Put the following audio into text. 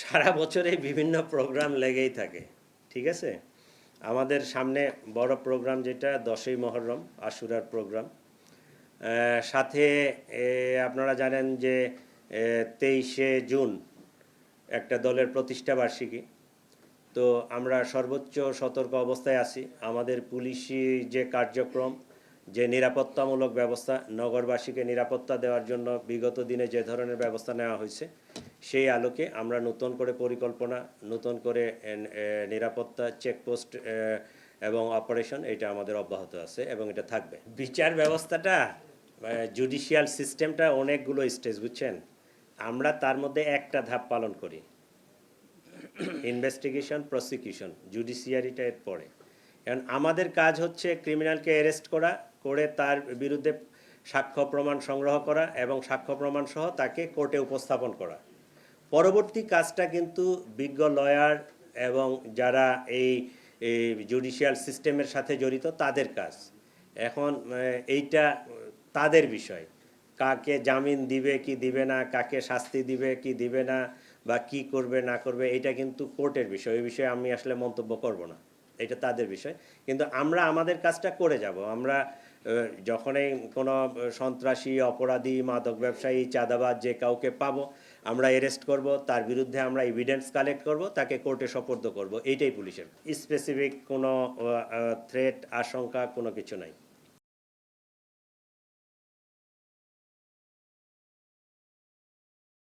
সারা বছরে বিভিন্ন প্রোগ্রাম লেগেই থাকে, ঠিক আছে। আমাদের সামনে বড় প্রোগ্রাম যেটা 10ই মহররম আশুরার প্রোগ্রাম, সাথে আপনারা জানেন যে 23শে জুন একটা দলের প্রতিষ্ঠা বার্ষিকী। তো আমরা সর্বোচ্চ সতর্ক অবস্থায় আছি। আমাদের পুলিশি যে কার্যক্রম, যে নিরাপত্তামূলক ব্যবস্থা, নগরবাসীকে নিরাপত্তা দেওয়ার জন্য বিগত দিনে যে ধরনের ব্যবস্থা নেওয়া হয়েছে, সেই আলোকে আমরা নতুন করে পরিকল্পনা, নতুন করে নিরাপত্তা চেকপোস্ট এবং অপারেশন এটা আমাদের অব্যাহত আছে এবং এটা থাকবে। বিচার ব্যবস্থাটা, জুডিশিয়াল সিস্টেমটা অনেকগুলো স্টেজ, বুঝছেন। আমরা তার মধ্যে একটা ধাপ পালন করি, ইনভেস্টিগেশন, প্রসিকিউশন, জুডিশিয়ারিটা এর পরে। কারণ আমাদের কাজ হচ্ছে ক্রিমিনালকে অ্যারেস্ট করা, করে তার বিরুদ্ধে সাক্ষ্য প্রমাণ সংগ্রহ করা এবং সাক্ষ্য প্রমাণ সহ তাকে কোর্টে উপস্থাপন করা। পরবর্তী কাজটা কিন্তু বিজ্ঞ লয়ার এবং যারা এই জুডিশিয়াল সিস্টেমের সাথে জড়িত তাদের কাজ। এখন এইটা তাদের বিষয়, কাকে জামিন দিবে কি দিবে না, কাকে শাস্তি দিবে কি দিবে না, বা কি করবে না করবে, এটা কিন্তু কোর্টের বিষয়। এই বিষয়ে আমি আসলে মন্তব্য করব না, এটা তাদের বিষয়। কিন্তু আমরা আমাদের কাজটা করে যাব। আমরা যখনই কোনো সন্ত্রাসী, অপরাধী, মাদক ব্যবসায়ী, চাঁদাবাজ যে কাউকে পাবো আমরা অ্যারেস্ট করব, তার বিরুদ্ধে আমরা এভিডেন্স কালেক্ট করব, তাকে কোর্টে সোপর্দ করব। এইটাই পুলিশের। স্পেসিফিক কোনো থ্রেট, আশঙ্কা কোনো কিছু নাই।